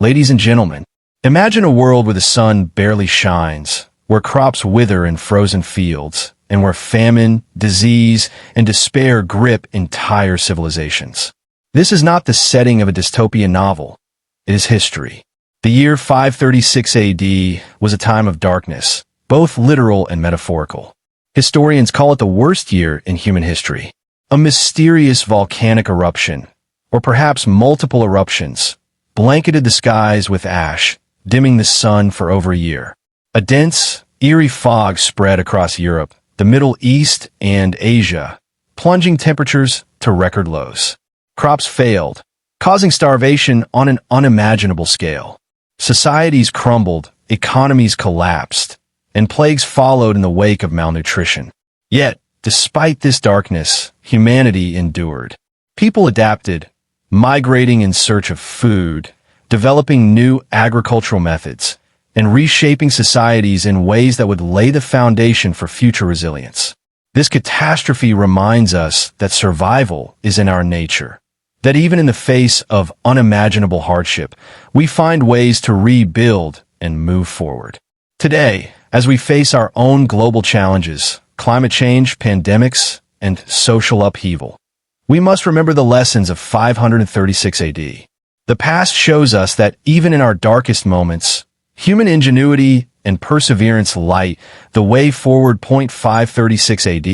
Ladies and gentlemen, imagine a world where the sun barely shines, where crops wither in frozen fields, and where famine, disease, and despair grip entire civilizations. This is not the setting of a dystopian novel. It is history. The year 536 AD was a time of darkness, both literal and metaphorical. Historians call it the worst year in human history. A mysterious volcanic eruption, or perhaps multiple eruptions, blanketed the skies with ash, dimming the sun for over a year. A dense, eerie fog spread across Europe, the Middle East, and Asia, plunging temperatures to record lows. Crops failed, causing starvation on an unimaginable scale. Societies crumbled, economies collapsed, and plagues followed in the wake of malnutrition. Yet, despite this darkness, humanity endured. People adapted, migrating in search of food, developing new agricultural methods, and reshaping societies in ways that would lay the foundation for future resilience. This catastrophe reminds us that survival is in our nature, that even in the face of unimaginable hardship, we find ways to rebuild and move forward. Today, as we face our own global challenges, climate change, pandemics, and social upheaval, we must remember the lessons of 536 AD. The past shows us that even in our darkest moments, human ingenuity and perseverance light the way forward. 536 AD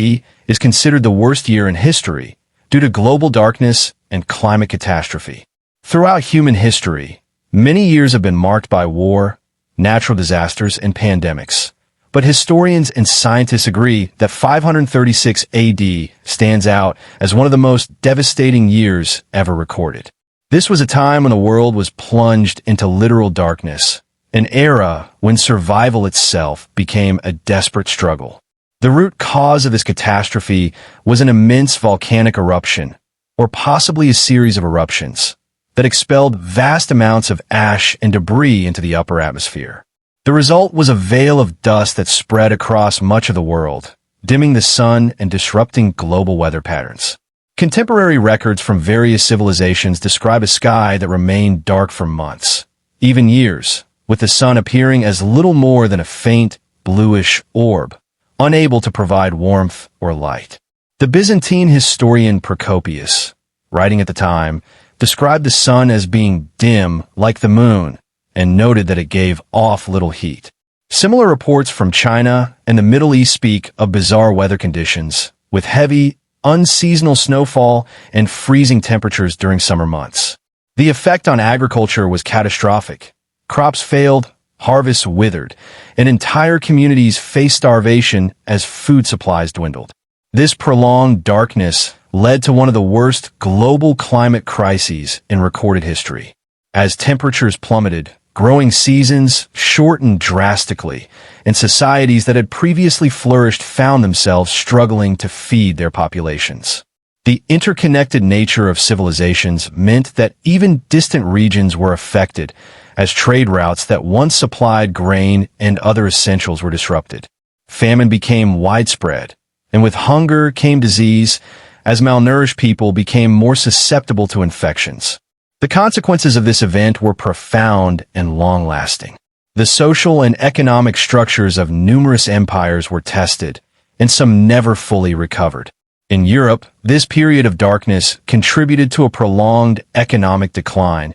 is considered the worst year in history due to global darkness and climate catastrophe. Throughout human history, many years have been marked by war, natural disasters, and pandemics. But historians and scientists agree that 536 AD stands out as one of the most devastating years ever recorded. This was a time when the world was plunged into literal darkness, an era when survival itself became a desperate struggle. The root cause of this catastrophe was an immense volcanic eruption, or possibly a series of eruptions, that expelled vast amounts of ash and debris into the upper atmosphere. The result was a veil of dust that spread across much of the world, dimming the sun and disrupting global weather patterns. Contemporary records from various civilizations describe a sky that remained dark for months, even years, with the sun appearing as little more than a faint, bluish orb, unable to provide warmth or light. The Byzantine historian Procopius, writing at the time, described the sun as being dim like the moon and noted that it gave off little heat. Similar reports from China and the Middle East speak of bizarre weather conditions, with heavy, unseasonal snowfall and freezing temperatures during summer months. The effect on agriculture was catastrophic. Crops failed, harvests withered, and entire communities faced starvation as food supplies dwindled. This prolonged darkness led to one of the worst global climate crises in recorded history. As temperatures plummeted, growing seasons shortened drastically, and societies that had previously flourished found themselves struggling to feed their populations. The interconnected nature of civilizations meant that even distant regions were affected, as trade routes that once supplied grain and other essentials were disrupted. Famine became widespread, and with hunger came disease, as malnourished people became more susceptible to infections. The consequences of this event were profound and long-lasting. The social and economic structures of numerous empires were tested, and some never fully recovered. In Europe, this period of darkness contributed to a prolonged economic decline,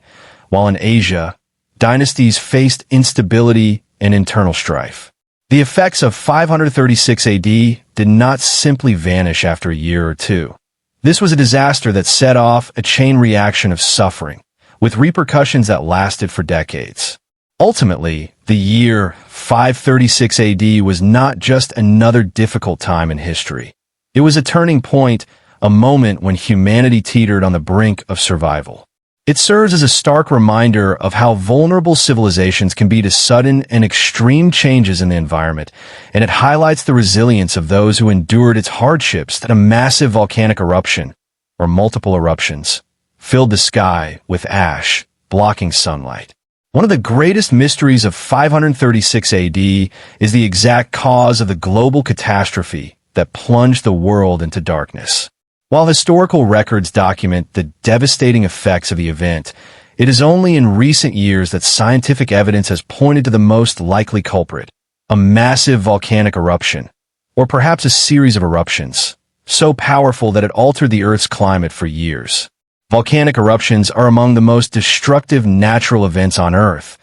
while in Asia, dynasties faced instability and internal strife. The effects of 536 AD did not simply vanish after a year or two. This was a disaster that set off a chain reaction of suffering, with repercussions that lasted for decades. Ultimately, the year 536 AD was not just another difficult time in history. It was a turning point, a moment when humanity teetered on the brink of survival. It serves as a stark reminder of how vulnerable civilizations can be to sudden and extreme changes in the environment, and it highlights the resilience of those who endured its hardships that a massive volcanic eruption, or multiple eruptions, filled the sky with ash, blocking sunlight. One of the greatest mysteries of 536 AD is the exact cause of the global catastrophe that plunged the world into darkness. While historical records document the devastating effects of the event, It is only in recent years that scientific evidence has pointed to the most likely culprit, a massive volcanic eruption, or perhaps a series of eruptions, so powerful that it altered the Earth's climate for years. Volcanic eruptions are among the most destructive natural events on Earth,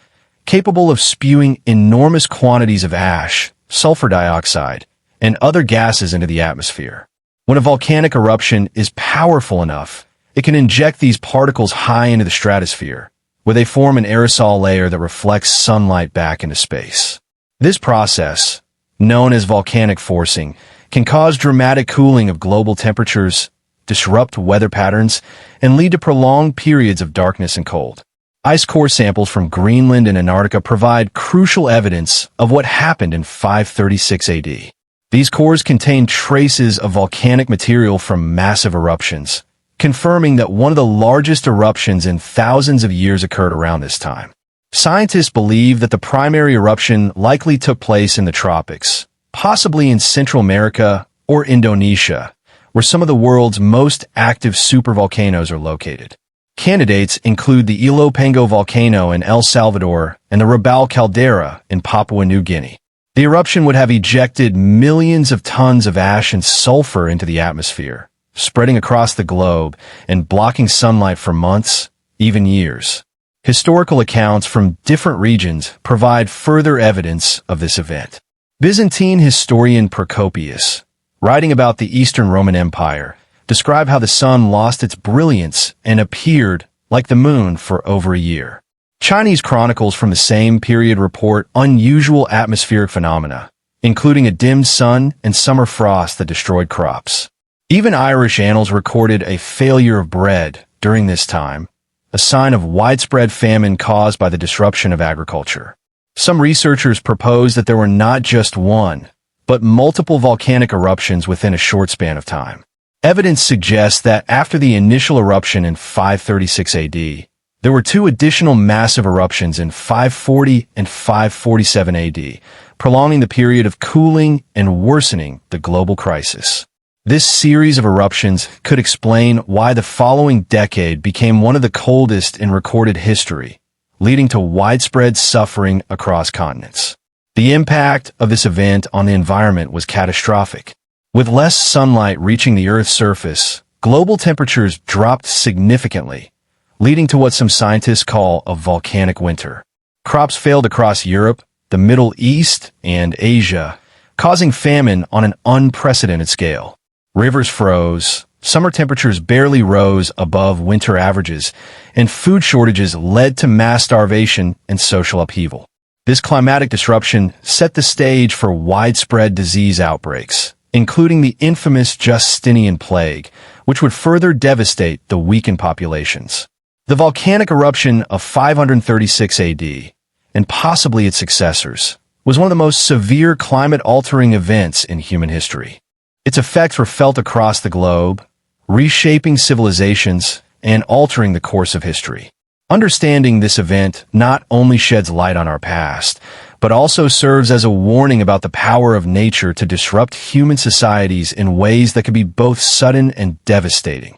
capable of spewing enormous quantities of ash, sulfur dioxide, and other gases into the atmosphere. When a volcanic eruption is powerful enough, it can inject these particles high into the stratosphere, where they form an aerosol layer that reflects sunlight back into space. This process, known as volcanic forcing, can cause dramatic cooling of global temperatures, disrupt weather patterns, and lead to prolonged periods of darkness and cold. Ice core samples from Greenland and Antarctica provide crucial evidence of what happened in 536 AD. These cores contain traces of volcanic material from massive eruptions, confirming that one of the largest eruptions in thousands of years occurred around this time. Scientists believe that the primary eruption likely took place in the tropics, possibly in Central America or Indonesia, where some of the world's most active supervolcanoes are located. Candidates include the Ilopango volcano in El Salvador and the Rabaul caldera in Papua New Guinea. The eruption would have ejected millions of tons of ash and sulfur into the atmosphere, spreading across the globe and blocking sunlight for months, even years. Historical accounts from different regions provide further evidence of this event. Byzantine historian Procopius, writing about the Eastern Roman Empire, described how the sun lost its brilliance and appeared like the moon for over a year. Chinese chronicles from the same period report unusual atmospheric phenomena, including a dimmed sun and summer frost that destroyed crops. Even Irish annals recorded a failure of bread during this time, a sign of widespread famine caused by the disruption of agriculture. Some researchers propose that there were not just one, but multiple volcanic eruptions within a short span of time. Evidence suggests that after the initial eruption in 536 AD, there were two additional massive eruptions in 540 and 547 AD, prolonging the period of cooling and worsening the global crisis. This series of eruptions could explain why the following decade became one of the coldest in recorded history, leading to widespread suffering across continents. The impact of this event on the environment was catastrophic. With less sunlight reaching the Earth's surface, global temperatures dropped significantly, leading to what some scientists call a volcanic winter. Crops failed across Europe, the Middle East, and Asia, causing famine on an unprecedented scale. Rivers froze, summer temperatures barely rose above winter averages, and food shortages led to mass starvation and social upheaval. This climatic disruption set the stage for widespread disease outbreaks, including the infamous Justinian Plague, which would further devastate the weakened populations. The volcanic eruption of 536 AD, and possibly its successors, was one of the most severe climate-altering events in human history. Its effects were felt across the globe, reshaping civilizations and altering the course of history. Understanding this event not only sheds light on our past, but also serves as a warning about the power of nature to disrupt human societies in ways that can be both sudden and devastating.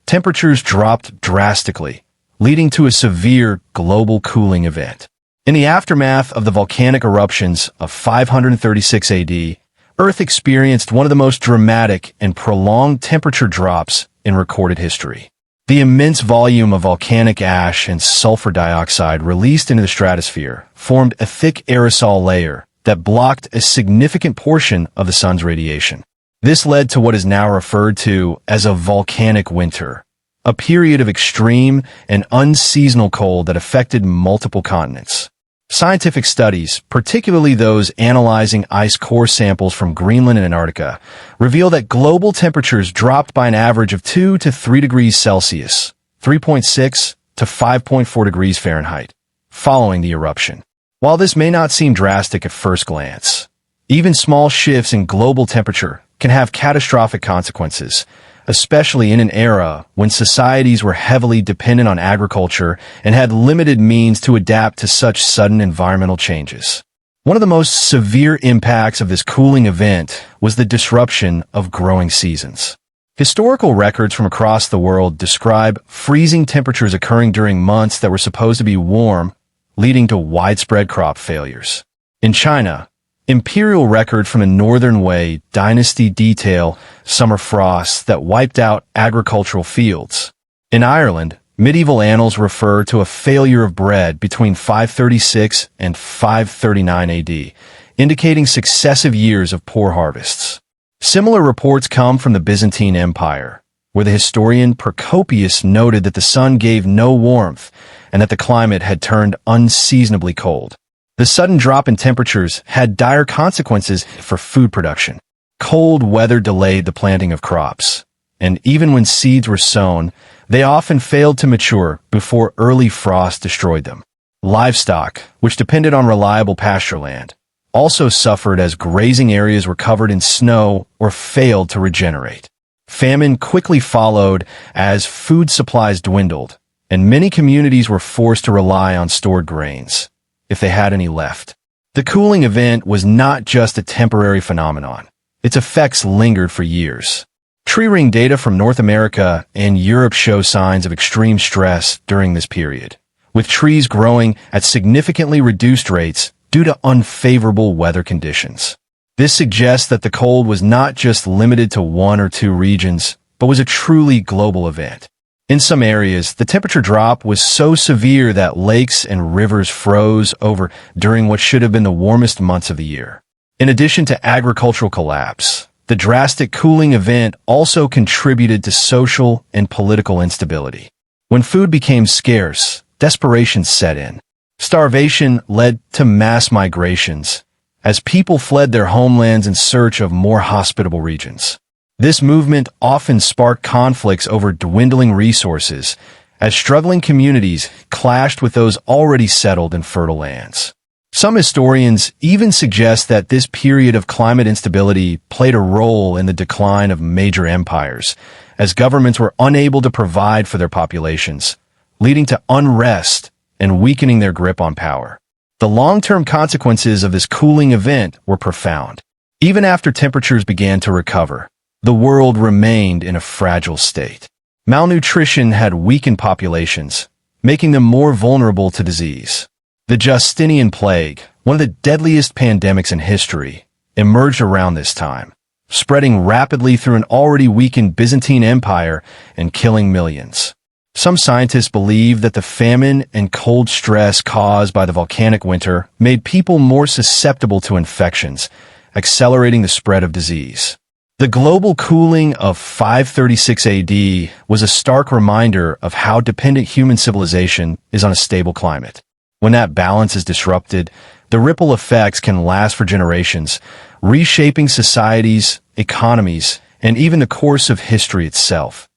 Temperatures dropped drastically, leading to a severe global cooling event. In the aftermath of the volcanic eruptions of 536 AD, Earth experienced one of the most dramatic and prolonged temperature drops in recorded history. The immense volume of volcanic ash and sulfur dioxide released into the stratosphere formed a thick aerosol layer that blocked a significant portion of the sun's radiation. This led to what is now referred to as a volcanic winter, a period of extreme and unseasonal cold that affected multiple continents. Scientific studies, particularly those analyzing ice core samples from Greenland and Antarctica, reveal that global temperatures dropped by an average of 2 to 3 degrees Celsius, 3.6 to 5.4 degrees Fahrenheit, following the eruption. While this may not seem drastic at first glance, even small shifts in global temperature can have catastrophic consequences, especially in an era when societies were heavily dependent on agriculture and had limited means to adapt to such sudden environmental changes. One of the most severe impacts of this cooling event was the disruption of growing seasons. Historical records from across the world describe freezing temperatures occurring during months that were supposed to be warm, leading to widespread crop failures. In China, imperial records from the Northern Wei dynasty detail summer frosts that wiped out agricultural fields. In Ireland, medieval annals refer to a failure of bread between 536 and 539 AD, indicating successive years of poor harvests. Similar reports come from the Byzantine Empire, where the historian Procopius noted that the sun gave no warmth and that the climate had turned unseasonably cold. The sudden drop in temperatures had dire consequences for food production. Cold weather delayed the planting of crops, and even when seeds were sown, they often failed to mature before early frost destroyed them. Livestock, which depended on reliable pasture land, also suffered as grazing areas were covered in snow or failed to regenerate. Famine quickly followed as food supplies dwindled, and many communities were forced to rely on stored grains, if they had any left. The cooling event was not just a temporary phenomenon. Its effects lingered for years. Tree ring data from North America and Europe show signs of extreme stress during this period, with trees growing at significantly reduced rates due to unfavorable weather conditions. This suggests that the cold was not just limited to one or two regions, but was a truly global event. In some areas, the temperature drop was so severe that lakes and rivers froze over during what should have been the warmest months of the year. In addition to agricultural collapse, the drastic cooling event also contributed to social and political instability. When food became scarce, desperation set in. Starvation led to mass migrations, as people fled their homelands in search of more hospitable regions. This movement often sparked conflicts over dwindling resources, as struggling communities clashed with those already settled in fertile lands. Some historians even suggest that this period of climate instability played a role in the decline of major empires, as governments were unable to provide for their populations, leading to unrest and weakening their grip on power. The long-term consequences of this cooling event were profound. Even after temperatures began to recover, the world remained in a fragile state. Malnutrition had weakened populations, making them more vulnerable to disease. The Justinian Plague, one of the deadliest pandemics in history, emerged around this time, spreading rapidly through an already weakened Byzantine Empire and killing millions. Some scientists believe that the famine and cold stress caused by the volcanic winter made people more susceptible to infections, accelerating the spread of disease. The global cooling of 536 AD was a stark reminder of how dependent human civilization is on a stable climate. When that balance is disrupted, the ripple effects can last for generations, reshaping societies, economies, and even the course of history itself.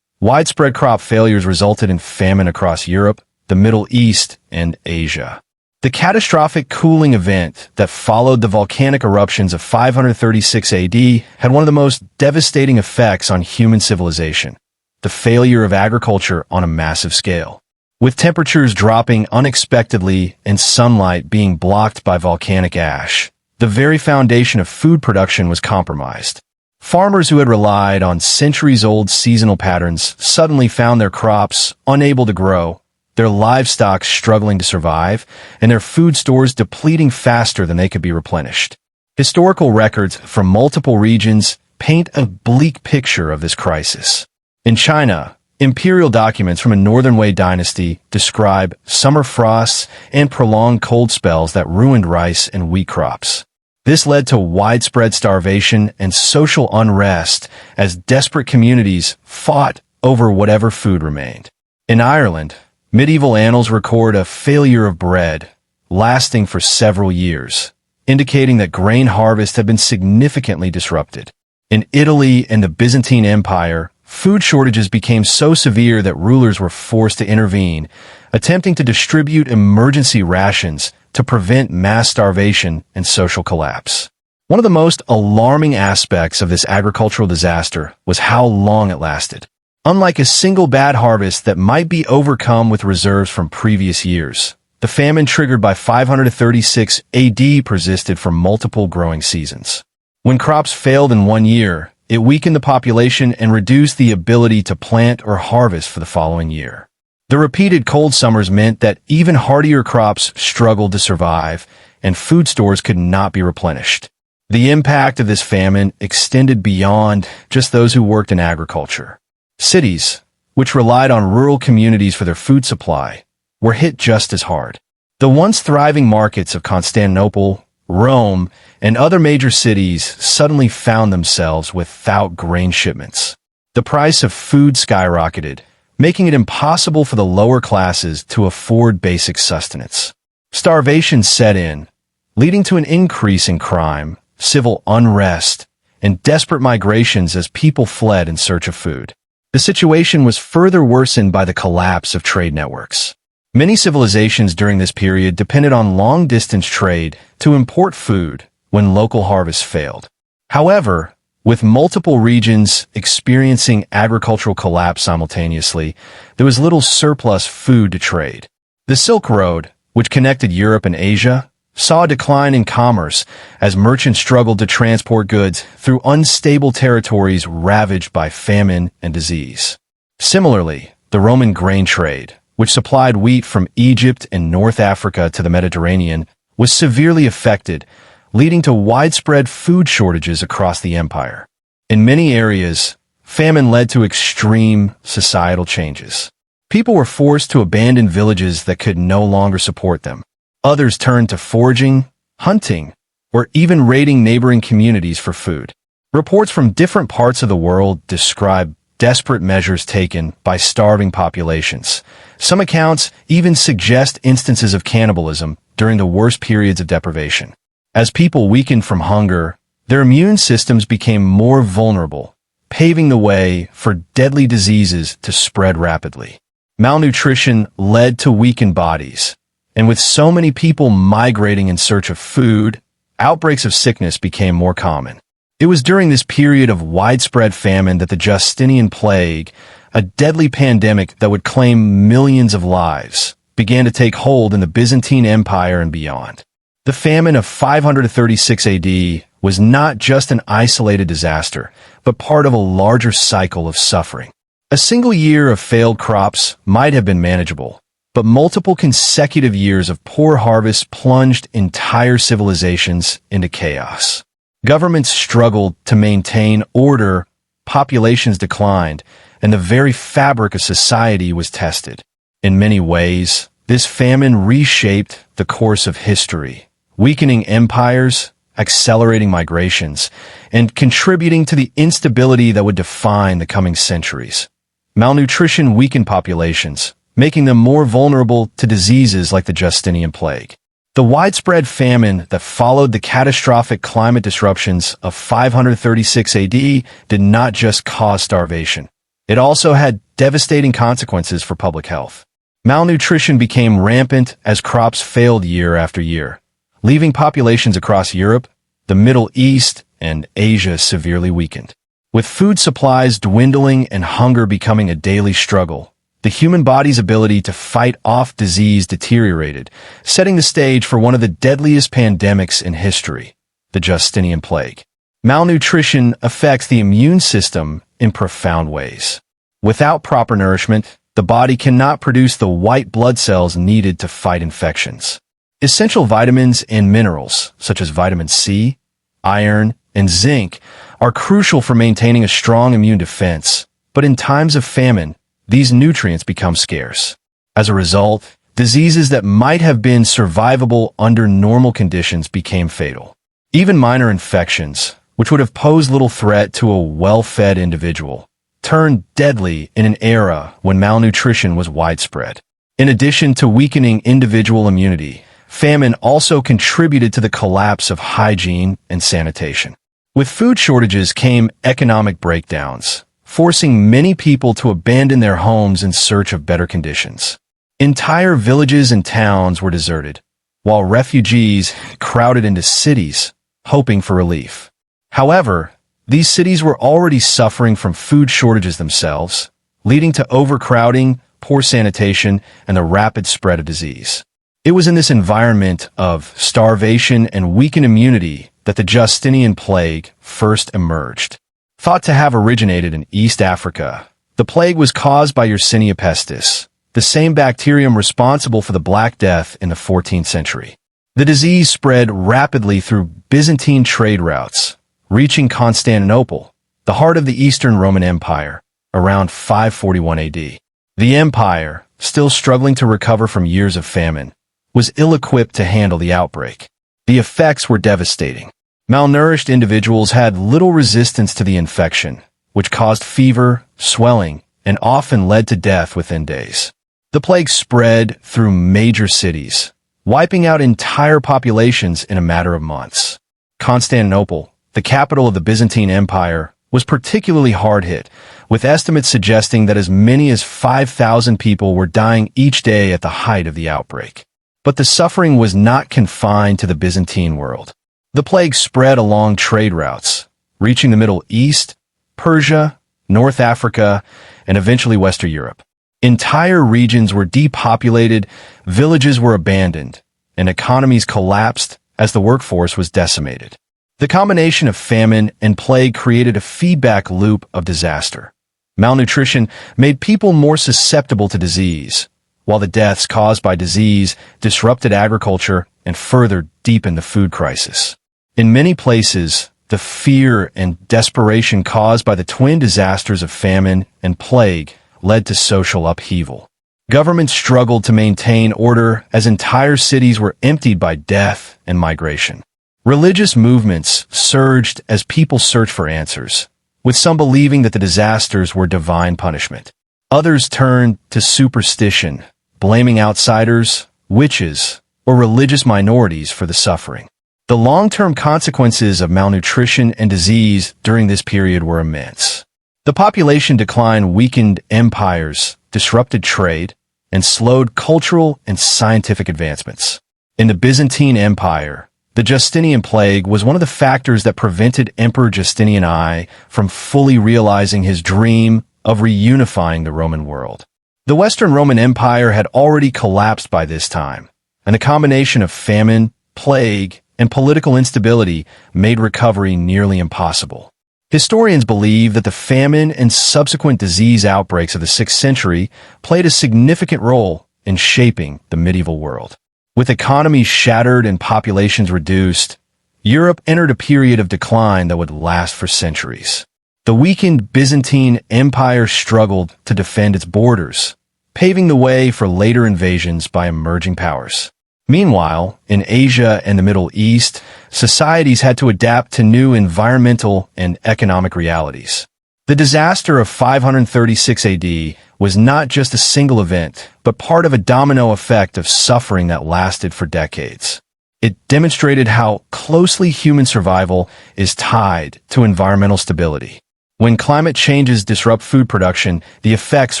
Widespread crop failures resulted in famine across Europe, the Middle East, and Asia. The catastrophic cooling event that followed the volcanic eruptions of 536 AD had one of the most devastating effects on human civilization: the failure of agriculture on a massive scale. With temperatures dropping unexpectedly and sunlight being blocked by volcanic ash, the very foundation of food production was compromised. Farmers who had relied on centuries-old seasonal patterns suddenly found their crops unable to grow, their livestock struggling to survive, and their food stores depleting faster than they could be replenished. Historical records from multiple regions paint a bleak picture of this crisis. In China, imperial documents from a Northern Wei dynasty describe summer frosts and prolonged cold spells that ruined rice and wheat crops. This led to widespread starvation and social unrest as desperate communities fought over whatever food remained. In Ireland, medieval annals record a failure of bread, lasting for several years, indicating that grain harvest had been significantly disrupted. In Italy and the Byzantine Empire, food shortages became so severe that rulers were forced to intervene, attempting to distribute emergency rations to prevent mass starvation and social collapse. One of the most alarming aspects of this agricultural disaster was how long it lasted. Unlike a single bad harvest that might be overcome with reserves from previous years, the famine triggered by 536 AD persisted for multiple growing seasons. When crops failed in one year, it weakened the population and reduced the ability to plant or harvest for the following year. The repeated cold summers meant that even hardier crops struggled to survive, and food stores could not be replenished. The impact of this famine extended beyond just those who worked in agriculture. Cities, which relied on rural communities for their food supply, were hit just as hard. The once thriving markets of Constantinople, Rome, and other major cities suddenly found themselves without grain shipments. The price of food skyrocketed, making it impossible for the lower classes to afford basic sustenance. Starvation set in, leading to an increase in crime, civil unrest, and desperate migrations as people fled in search of food. The situation was further worsened by the collapse of trade networks. Many civilizations during this period depended on long-distance trade to import food when local harvests failed. However, with multiple regions experiencing agricultural collapse simultaneously, there was little surplus food to trade. The Silk Road, which connected Europe and Asia, saw a decline in commerce as merchants struggled to transport goods through unstable territories ravaged by famine and disease. Similarly, the Roman grain trade, which supplied wheat from Egypt and North Africa to the Mediterranean, was severely affected, leading to widespread food shortages across the empire. In many areas, famine led to extreme societal changes. People were forced to abandon villages that could no longer support them. Others turned to foraging, hunting, or even raiding neighboring communities for food. Reports from different parts of the world describe desperate measures taken by starving populations. Some accounts even suggest instances of cannibalism during the worst periods of deprivation. As people weakened from hunger, their immune systems became more vulnerable, paving the way for deadly diseases to spread rapidly. Malnutrition led to weakened bodies, and with so many people migrating in search of food, outbreaks of sickness became more common. It was during this period of widespread famine that the Justinian Plague, a deadly pandemic that would claim millions of lives, began to take hold in the Byzantine Empire and beyond. The famine of 536 AD was not just an isolated disaster, but part of a larger cycle of suffering. A single year of failed crops might have been manageable, but multiple consecutive years of poor harvests plunged entire civilizations into chaos. Governments struggled to maintain order, populations declined, and the very fabric of society was tested. In many ways, this famine reshaped the course of history, weakening empires, accelerating migrations, and contributing to the instability that would define the coming centuries. Malnutrition weakened populations, making them more vulnerable to diseases like the Justinian Plague. The widespread famine that followed the catastrophic climate disruptions of 536 AD did not just cause starvation. It also had devastating consequences for public health. Malnutrition became rampant as crops failed year after year, leaving populations across Europe, the Middle East, and Asia severely weakened. With food supplies dwindling and hunger becoming a daily struggle, the human body's ability to fight off disease deteriorated, setting the stage for one of the deadliest pandemics in history, the Justinian Plague. Malnutrition affects the immune system in profound ways. Without proper nourishment, the body cannot produce the white blood cells needed to fight infections. Essential vitamins and minerals, such as vitamin C, iron, and zinc, are crucial for maintaining a strong immune defense, but in times of famine, these nutrients become scarce. As a result, diseases that might have been survivable under normal conditions became fatal. Even minor infections, which would have posed little threat to a well-fed individual, turned deadly in an era when malnutrition was widespread. In addition to weakening individual immunity, famine also contributed to the collapse of hygiene and sanitation. With food shortages came economic breakdowns, forcing many people to abandon their homes in search of better conditions. Entire villages and towns were deserted, while refugees crowded into cities, hoping for relief. However, these cities were already suffering from food shortages themselves, leading to overcrowding, poor sanitation, and the rapid spread of disease. It was in this environment of starvation and weakened immunity that the Justinian Plague first emerged. Thought to have originated in East Africa, the plague was caused by Yersinia pestis, the same bacterium responsible for the Black Death in the 14th century. The disease spread rapidly through Byzantine trade routes, reaching Constantinople, the heart of the Eastern Roman Empire, around 541 AD. The empire, still struggling to recover from years of famine, was ill-equipped to handle the outbreak. The effects were devastating. Malnourished individuals had little resistance to the infection, which caused fever, swelling, and often led to death within days. The plague spread through major cities, wiping out entire populations in a matter of months. Constantinople, the capital of the Byzantine Empire, was particularly hard hit, with estimates suggesting that as many as 5,000 people were dying each day at the height of the outbreak. But the suffering was not confined to the Byzantine world. The plague spread along trade routes, reaching the Middle East, Persia, North Africa, and eventually Western Europe. Entire regions were depopulated, villages were abandoned, and economies collapsed as the workforce was decimated. The combination of famine and plague created a feedback loop of disaster. Malnutrition made people more susceptible to disease, while the deaths caused by disease disrupted agriculture and further deepened the food crisis. In many places, the fear and desperation caused by the twin disasters of famine and plague led to social upheaval. Governments struggled to maintain order as entire cities were emptied by death and migration. Religious movements surged as people searched for answers, with some believing that the disasters were divine punishment. Others turned to superstition, blaming outsiders, witches, or religious minorities for the suffering. The long-term consequences of malnutrition and disease during this period were immense. The population decline weakened empires, disrupted trade, and slowed cultural and scientific advancements. In the Byzantine Empire, the Justinian Plague was one of the factors that prevented Emperor Justinian I from fully realizing his dream of reunifying the Roman world. The Western Roman Empire had already collapsed by this time, and a combination of famine, plague, and political instability made recovery nearly impossible. Historians believe that the famine and subsequent disease outbreaks of the 6th century played a significant role in shaping the medieval world. With economies shattered and populations reduced, Europe entered a period of decline that would last for centuries. The weakened Byzantine Empire struggled to defend its borders, paving the way for later invasions by emerging powers. Meanwhile, in Asia and the Middle East, societies had to adapt to new environmental and economic realities. The disaster of 536 AD was not just a single event, but part of a domino effect of suffering that lasted for decades. It demonstrated how closely human survival is tied to environmental stability. When climate changes disrupt food production, the effects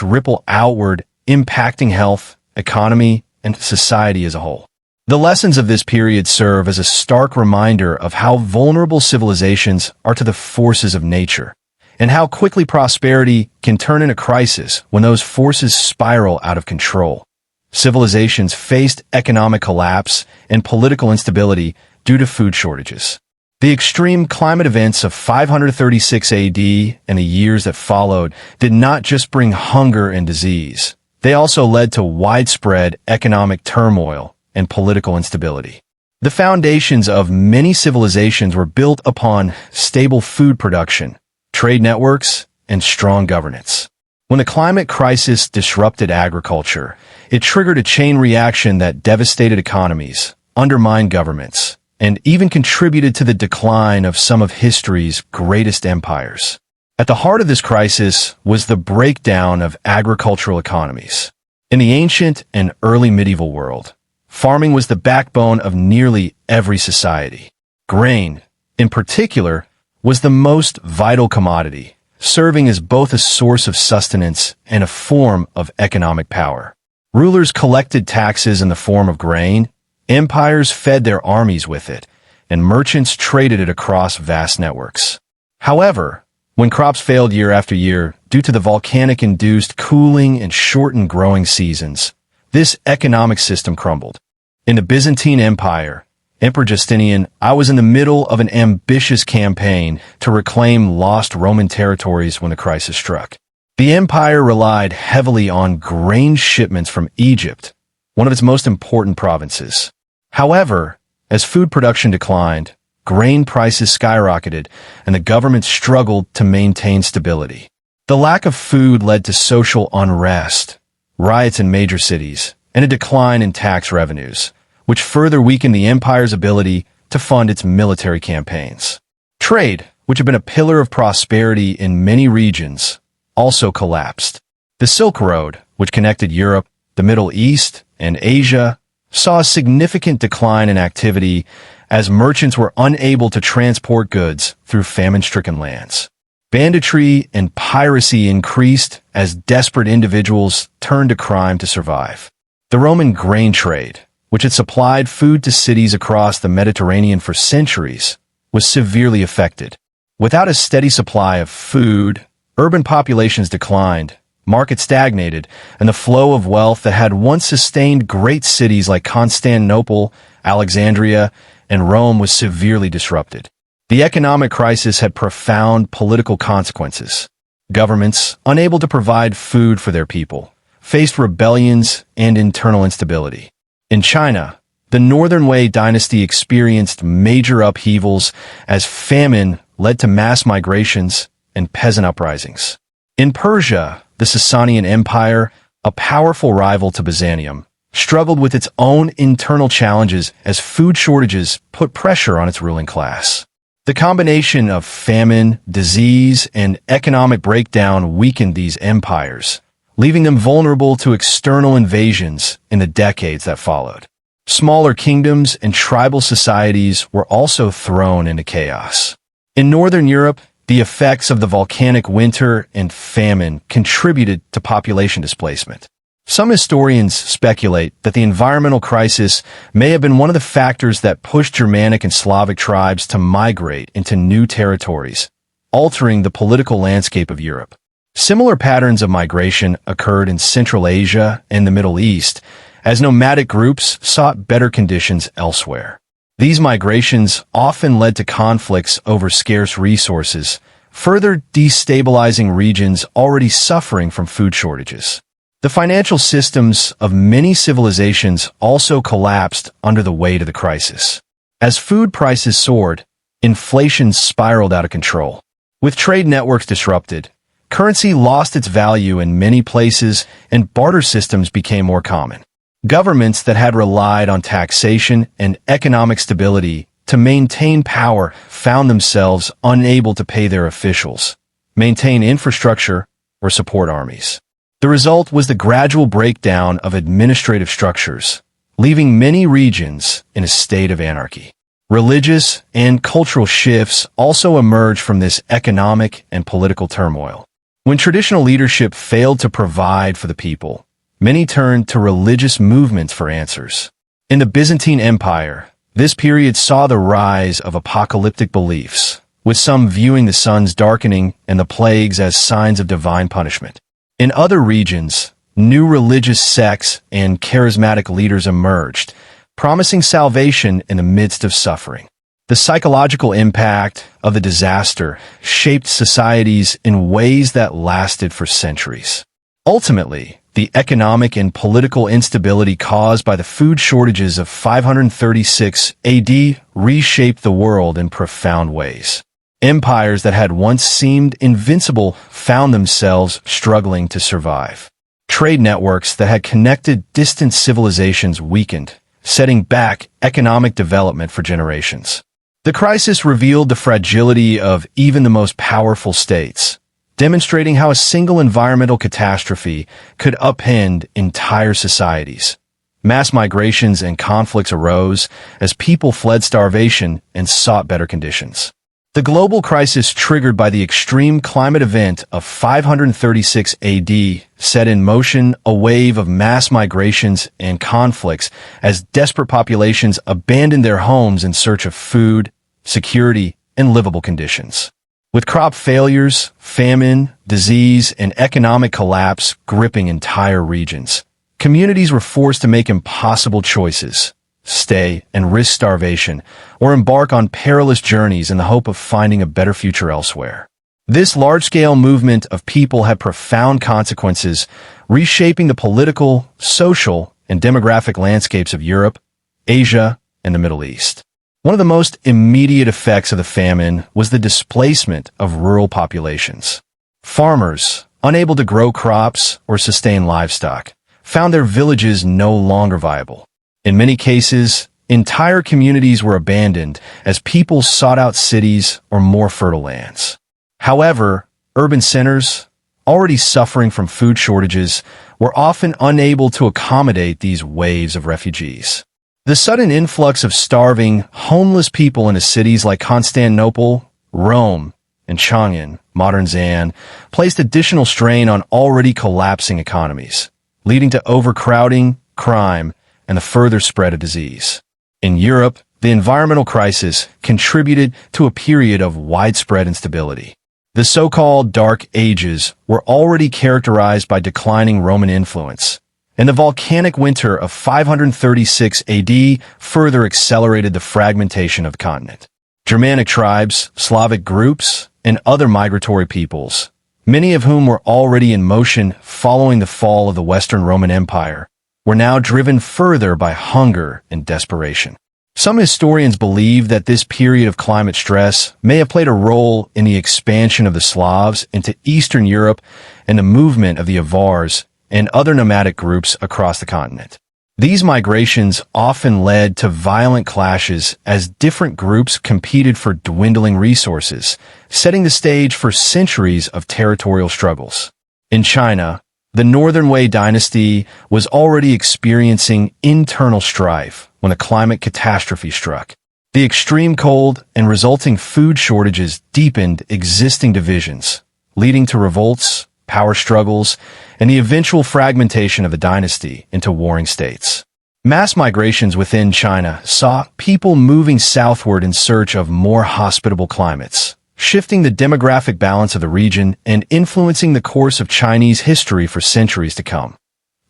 ripple outward, impacting health, economy, and society as a whole. The lessons of this period serve as a stark reminder of how vulnerable civilizations are to the forces of nature, and how quickly prosperity can turn into crisis when those forces spiral out of control. Civilizations faced economic collapse and political instability due to food shortages. The extreme climate events of 536 AD and the years that followed did not just bring hunger and disease. They also led to widespread economic turmoil and political instability. The foundations of many civilizations were built upon stable food production, trade networks, and strong governance. When the climate crisis disrupted agriculture, it triggered a chain reaction that devastated economies, undermined governments, and even contributed to the decline of some of history's greatest empires. At the heart of this crisis was the breakdown of agricultural economies. In the ancient and early medieval world, farming was the backbone of nearly every society. Grain, in particular, was the most vital commodity, serving as both a source of sustenance and a form of economic power. Rulers collected taxes in the form of grain, empires fed their armies with it, and merchants traded it across vast networks. However, when crops failed year after year due to the volcanic-induced cooling and shortened growing seasons, this economic system crumbled. In the Byzantine Empire, Emperor Justinian, I was in the middle of an ambitious campaign to reclaim lost Roman territories when the crisis struck. The empire relied heavily on grain shipments from Egypt, one of its most important provinces. However, as food production declined, grain prices skyrocketed, and the government struggled to maintain stability. The lack of food led to social unrest, riots in major cities, and a decline in tax revenues, which further weakened the empire's ability to fund its military campaigns. Trade, which had been a pillar of prosperity in many regions, also collapsed. The Silk Road, which connected Europe, the Middle East, and Asia, saw a significant decline in activity as merchants were unable to transport goods through famine-stricken lands. Banditry and piracy increased as desperate individuals turned to crime to survive. The Roman grain trade, which had supplied food to cities across the Mediterranean for centuries, was severely affected. Without a steady supply of food, urban populations declined, markets stagnated, and the flow of wealth that had once sustained great cities like Constantinople, Alexandria, and Rome was severely disrupted. The economic crisis had profound political consequences. Governments, unable to provide food for their people, faced rebellions and internal instability. In China, the Northern Wei dynasty experienced major upheavals as famine led to mass migrations and peasant uprisings. In Persia, the Sasanian Empire, a powerful rival to Byzantium, struggled with its own internal challenges as food shortages put pressure on its ruling class. The combination of famine, disease, and economic breakdown weakened these empires, leaving them vulnerable to external invasions in the decades that followed. Smaller kingdoms and tribal societies were also thrown into chaos. In Northern Europe, the effects of the volcanic winter and famine contributed to population displacement. Some historians speculate that the environmental crisis may have been one of the factors that pushed Germanic and Slavic tribes to migrate into new territories, altering the political landscape of Europe. Similar patterns of migration occurred in Central Asia and the Middle East, as nomadic groups sought better conditions elsewhere. These migrations often led to conflicts over scarce resources, further destabilizing regions already suffering from food shortages. The financial systems of many civilizations also collapsed under the weight of the crisis. As food prices soared, inflation spiraled out of control. With trade networks disrupted, currency lost its value in many places and barter systems became more common. Governments that had relied on taxation and economic stability to maintain power found themselves unable to pay their officials, maintain infrastructure, or support armies. The result was the gradual breakdown of administrative structures, leaving many regions in a state of anarchy. Religious and cultural shifts also emerged from this economic and political turmoil. When traditional leadership failed to provide for the people, many turned to religious movements for answers. In the Byzantine Empire, this period saw the rise of apocalyptic beliefs, with some viewing the sun's darkening and the plagues as signs of divine punishment. In other regions, new religious sects and charismatic leaders emerged, promising salvation in the midst of suffering. The psychological impact of the disaster shaped societies in ways that lasted for centuries. Ultimately, the economic and political instability caused by the food shortages of 536 AD reshaped the world in profound ways. Empires that had once seemed invincible found themselves struggling to survive. Trade networks that had connected distant civilizations weakened, setting back economic development for generations. The crisis revealed the fragility of even the most powerful states, demonstrating how a single environmental catastrophe could upend entire societies. Mass migrations and conflicts arose as people fled starvation and sought better conditions. The global crisis triggered by the extreme climate event of 536 AD set in motion a wave of mass migrations and conflicts as desperate populations abandoned their homes in search of food, security, and livable conditions. With crop failures, famine, disease, and economic collapse gripping entire regions, communities were forced to make impossible choices, stay, and risk starvation, or embark on perilous journeys in the hope of finding a better future elsewhere. This large-scale movement of people had profound consequences, reshaping the political, social, and demographic landscapes of Europe, Asia, and the Middle East. One of the most immediate effects of the famine was the displacement of rural populations. Farmers, unable to grow crops or sustain livestock, found their villages no longer viable. In many cases, entire communities were abandoned as people sought out cities or more fertile lands. However, urban centers, already suffering from food shortages, were often unable to accommodate these waves of refugees. The sudden influx of starving, homeless people into cities like Constantinople, Rome, and Chang'an, modern Zan, placed additional strain on already collapsing economies, leading to overcrowding, crime, and the further spread of disease. In Europe, the environmental crisis contributed to a period of widespread instability. The so-called Dark Ages were already characterized by declining Roman influence, and the volcanic winter of 536 AD further accelerated the fragmentation of the continent. Germanic tribes, Slavic groups, and other migratory peoples, many of whom were already in motion following the fall of the Western Roman Empire, were now driven further by hunger and desperation. Some historians believe that this period of climate stress may have played a role in the expansion of the Slavs into Eastern Europe and the movement of the Avars and other nomadic groups across the continent. These migrations often led to violent clashes as different groups competed for dwindling resources, setting the stage for centuries of territorial struggles. In China, the Northern Wei dynasty was already experiencing internal strife when a climate catastrophe struck. The extreme cold and resulting food shortages deepened existing divisions, leading to revolts, power struggles, and the eventual fragmentation of the dynasty into warring states. Mass migrations within China saw people moving southward in search of more hospitable climates, shifting the demographic balance of the region and influencing the course of Chinese history for centuries to come.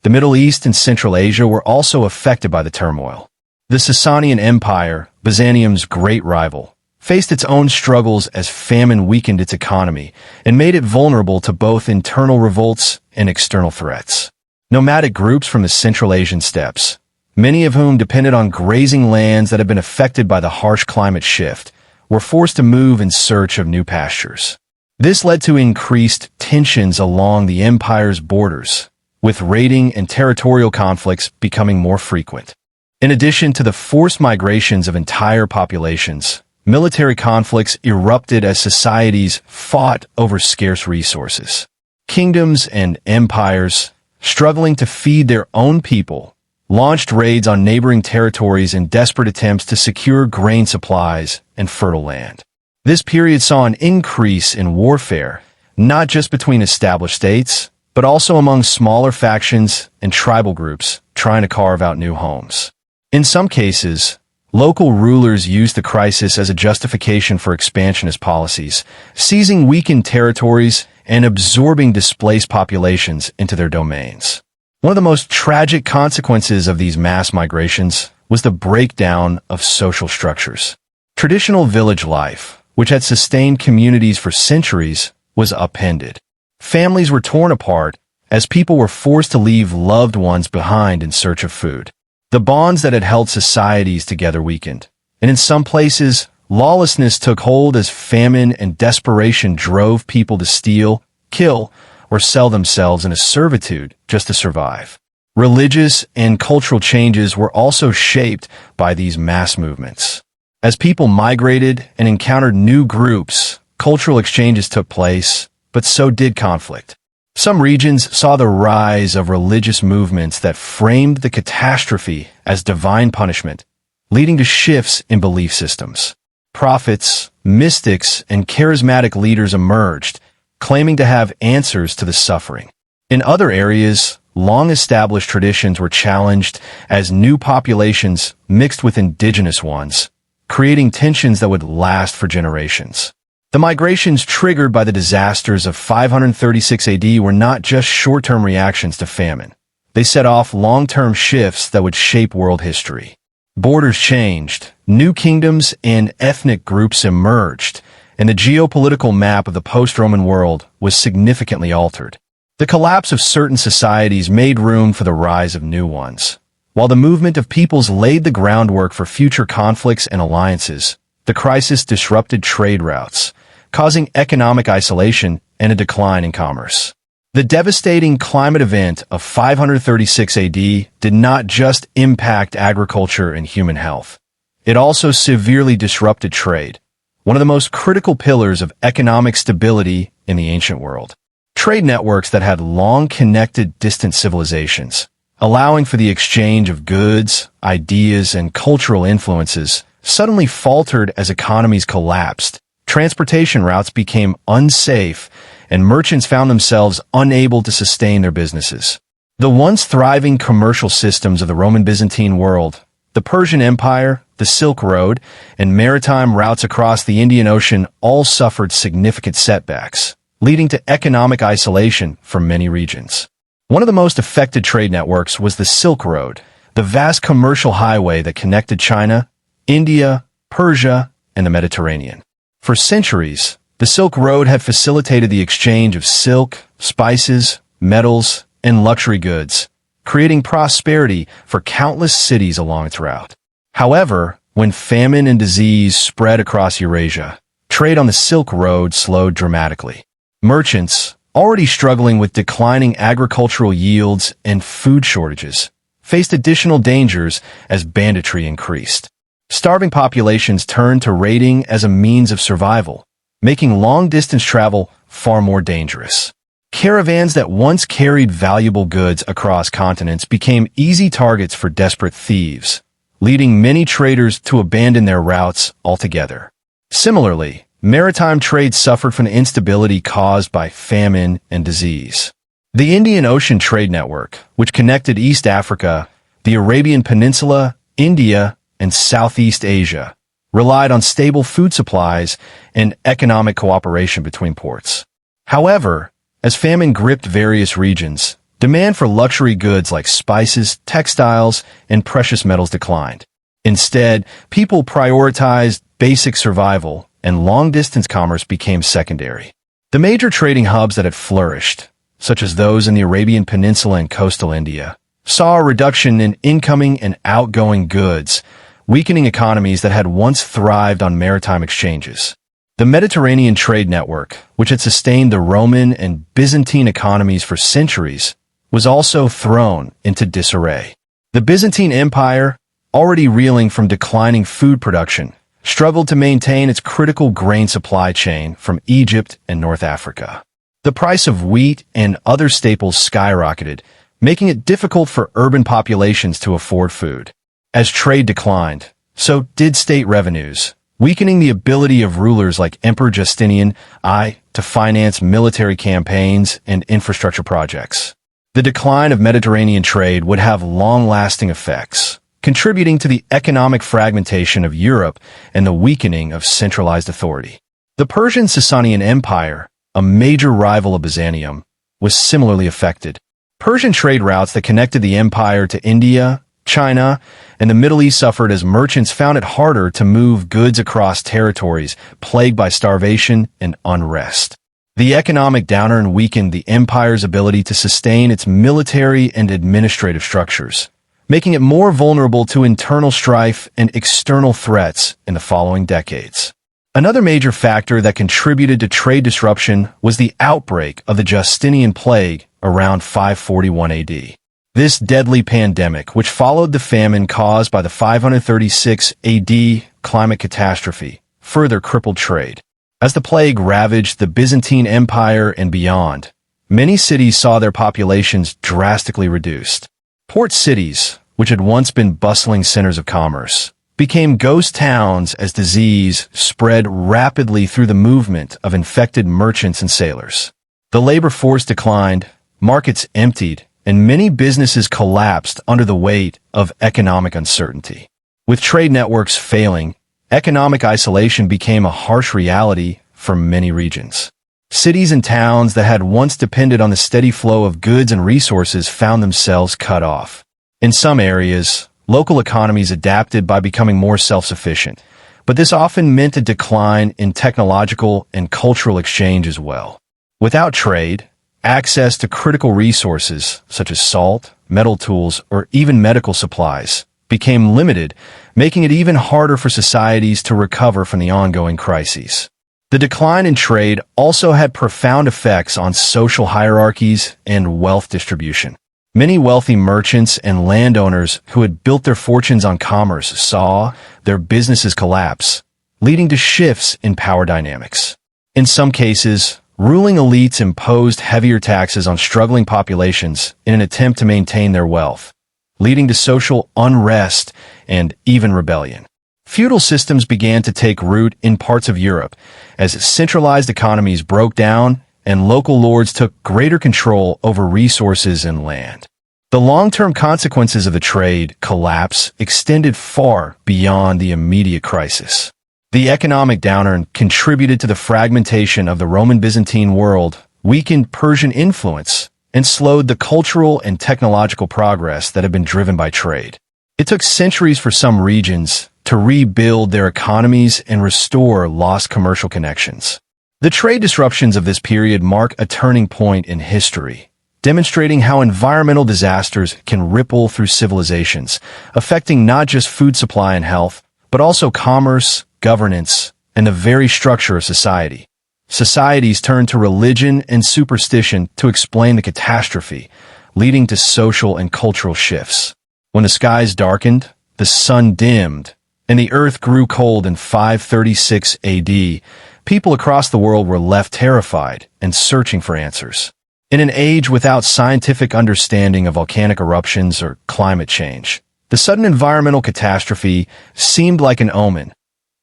The Middle East and Central Asia were also affected by the turmoil. The Sasanian Empire, Byzantium's great rival, faced its own struggles as famine weakened its economy and made it vulnerable to both internal revolts and external threats. Nomadic groups from the Central Asian steppes, many of whom depended on grazing lands that had been affected by the harsh climate shift, were forced to move in search of new pastures. This led to increased tensions along the empire's borders, with raiding and territorial conflicts becoming more frequent. In addition to the forced migrations of entire populations, military conflicts erupted as societies fought over scarce resources. Kingdoms and empires, struggling to feed their own people, launched raids on neighboring territories in desperate attempts to secure grain supplies and fertile land. This period saw an increase in warfare, not just between established states, but also among smaller factions and tribal groups trying to carve out new homes. In some cases, local rulers used the crisis as a justification for expansionist policies, seizing weakened territories and absorbing displaced populations into their domains. One of the most tragic consequences of these mass migrations was the breakdown of social structures. Traditional village life, which had sustained communities for centuries, was upended. Families were torn apart as people were forced to leave loved ones behind in search of food. The bonds that had held societies together weakened, and in some places, lawlessness took hold as famine and desperation drove people to steal, kill, or sell themselves into servitude just to survive. Religious and cultural changes were also shaped by these mass movements. As people migrated and encountered new groups, cultural exchanges took place, but so did conflict. Some regions saw the rise of religious movements that framed the catastrophe as divine punishment, leading to shifts in belief systems. Prophets, mystics, and charismatic leaders emerged, claiming to have answers to the suffering. In other areas, long-established traditions were challenged as new populations mixed with indigenous ones, creating tensions that would last for generations. The migrations triggered by the disasters of 536 AD were not just short-term reactions to famine. They set off long-term shifts that would shape world history. Borders changed, new kingdoms and ethnic groups emerged, and the geopolitical map of the post-Roman world was significantly altered. The collapse of certain societies made room for the rise of new ones. While the movement of peoples laid the groundwork for future conflicts and alliances, the crisis disrupted trade routes, causing economic isolation and a decline in commerce. The devastating climate event of 536 AD did not just impact agriculture and human health. It also severely disrupted trade, one of the most critical pillars of economic stability in the ancient world. Trade networks that had long connected distant civilizations, allowing for the exchange of goods, ideas, and cultural influences, suddenly faltered as economies collapsed. Transportation routes became unsafe, and merchants found themselves unable to sustain their businesses. The once thriving commercial systems of the Roman Byzantine world, the Persian Empire, the Silk Road, and maritime routes across the Indian Ocean all suffered significant setbacks, leading to economic isolation for many regions. One of the most affected trade networks was the Silk Road, the vast commercial highway that connected China, India, Persia, and the Mediterranean. For centuries, the Silk Road had facilitated the exchange of silk, spices, metals, and luxury goods, creating prosperity for countless cities along its route. However, when famine and disease spread across Eurasia, trade on the Silk Road slowed dramatically. Merchants, already struggling with declining agricultural yields and food shortages, faced additional dangers as banditry increased. Starving populations turned to raiding as a means of survival, making long-distance travel far more dangerous. Caravans that once carried valuable goods across continents became easy targets for desperate thieves, leading many traders to abandon their routes altogether. Similarly, maritime trade suffered from the instability caused by famine and disease. The Indian Ocean Trade Network, which connected East Africa, the Arabian Peninsula, India, and Southeast Asia, relied on stable food supplies and economic cooperation between ports. However, as famine gripped various regions, demand for luxury goods like spices, textiles, and precious metals declined. Instead, people prioritized basic survival, and long-distance commerce became secondary. The major trading hubs that had flourished, such as those in the Arabian Peninsula and coastal India, saw a reduction in incoming and outgoing goods, weakening economies that had once thrived on maritime exchanges. The Mediterranean trade network, which had sustained the Roman and Byzantine economies for centuries, was also thrown into disarray. The Byzantine Empire, already reeling from declining food production, struggled to maintain its critical grain supply chain from Egypt and North Africa. The price of wheat and other staples skyrocketed, making it difficult for urban populations to afford food. As trade declined, so did state revenues, weakening the ability of rulers like Emperor Justinian I to finance military campaigns and infrastructure projects. The decline of Mediterranean trade would have long-lasting effects, contributing to the economic fragmentation of Europe and the weakening of centralized authority. The Persian Sasanian Empire, a major rival of Byzantium, was similarly affected. Persian trade routes that connected the empire to India, China, and the Middle East suffered as merchants found it harder to move goods across territories plagued by starvation and unrest. The economic downturn weakened the empire's ability to sustain its military and administrative structures, making it more vulnerable to internal strife and external threats in the following decades. Another major factor that contributed to trade disruption was the outbreak of the Justinian Plague around 541 AD. This deadly pandemic, which followed the famine caused by the 536 AD climate catastrophe, further crippled trade. As the plague ravaged the Byzantine Empire and beyond, many cities saw their populations drastically reduced. Port cities, which had once been bustling centers of commerce, became ghost towns as disease spread rapidly through the movement of infected merchants and sailors. The labor force declined, markets emptied, and many businesses collapsed under the weight of economic uncertainty. With trade networks failing, economic isolation became a harsh reality for many regions. Cities and towns that had once depended on the steady flow of goods and resources found themselves cut off. In some areas, local economies adapted by becoming more self-sufficient, but this often meant a decline in technological and cultural exchange as well. Without trade, access to critical resources such as salt, metal tools, or even medical supplies became limited, making it even harder for societies to recover from the ongoing crises. The decline in trade also had profound effects on social hierarchies and wealth distribution. Many wealthy merchants and landowners who had built their fortunes on commerce saw their businesses collapse, leading to shifts in power dynamics. In some cases, ruling elites imposed heavier taxes on struggling populations in an attempt to maintain their wealth, leading to social unrest and even rebellion. Feudal systems began to take root in parts of Europe as centralized economies broke down and local lords took greater control over resources and land. The long-term consequences of the trade collapse extended far beyond the immediate crisis. The economic downturn contributed to the fragmentation of the Roman-Byzantine world, weakened Persian influence, and slowed the cultural and technological progress that had been driven by trade. It took centuries for some regions to rebuild their economies and restore lost commercial connections. The trade disruptions of this period mark a turning point in history, demonstrating how environmental disasters can ripple through civilizations, affecting not just food supply and health, but also commerce, governance, and the very structure of society. Societies turned to religion and superstition to explain the catastrophe, leading to social and cultural shifts. When the skies darkened, the sun dimmed, and the earth grew cold in 536 AD, people across the world were left terrified and searching for answers. In an age without scientific understanding of volcanic eruptions or climate change, the sudden environmental catastrophe seemed like an omen,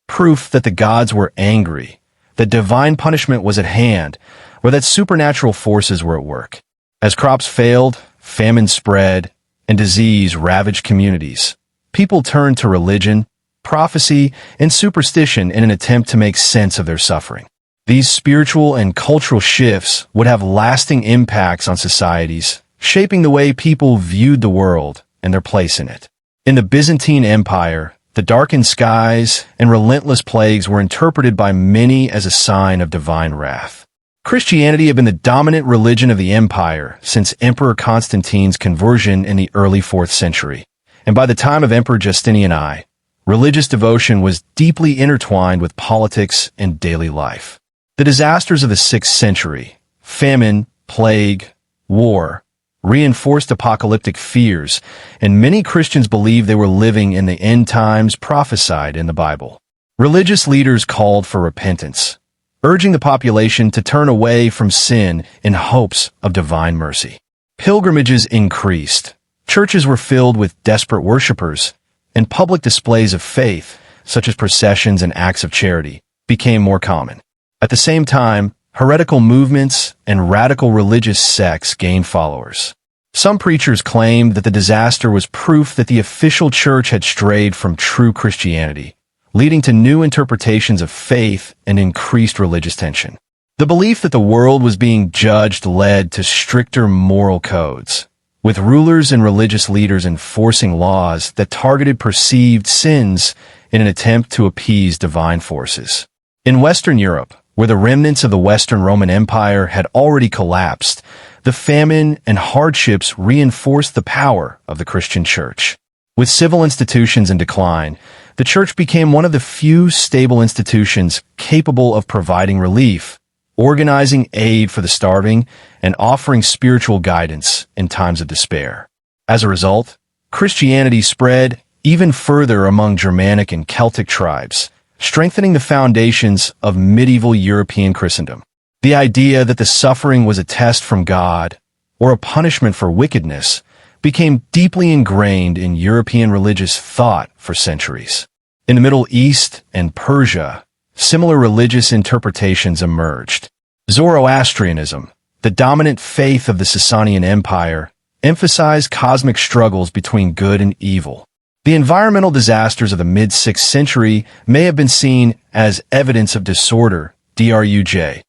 proof that the gods were angry, that divine punishment was at hand, or that supernatural forces were at work. As crops failed, famine spread, and disease ravaged communities, people turned to religion, prophecy, and superstition in an attempt to make sense of their suffering. These spiritual and cultural shifts would have lasting impacts on societies, shaping the way people viewed the world and their place in it. In the Byzantine Empire, the darkened skies and relentless plagues were interpreted by many as a sign of divine wrath. Christianity had been the dominant religion of the empire since Emperor Constantine's conversion in the early 4th century, and by the time of Emperor Justinian I, religious devotion was deeply intertwined with politics and daily life. The disasters of the 6th century, famine, plague, war, reinforced apocalyptic fears, and many Christians believed they were living in the end times prophesied in the Bible. Religious leaders called for repentance, urging the population to turn away from sin in hopes of divine mercy. Pilgrimages increased, churches were filled with desperate worshipers, and public displays of faith, such as processions and acts of charity, became more common. At the same time, heretical movements and radical religious sects gained followers. Some preachers claimed that the disaster was proof that the official church had strayed from true Christianity, leading to new interpretations of faith and increased religious tension. The belief that the world was being judged led to stricter moral codes, with rulers and religious leaders enforcing laws that targeted perceived sins in an attempt to appease divine forces. In Western Europe, where the remnants of the Western Roman Empire had already collapsed, the famine and hardships reinforced the power of the Christian Church. With civil institutions in decline, the Church became one of the few stable institutions capable of providing relief, organizing aid for the starving, and offering spiritual guidance in times of despair. As a result, Christianity spread even further among Germanic and Celtic tribes, strengthening the foundations of medieval European Christendom. The idea that the suffering was a test from God or a punishment for wickedness became deeply ingrained in European religious thought for centuries. In the Middle East and Persia, similar religious interpretations emerged. Zoroastrianism, the dominant faith of the Sasanian Empire, emphasized cosmic struggles between good and evil. The environmental disasters of the mid-6th century may have been seen as evidence of disorder, druj,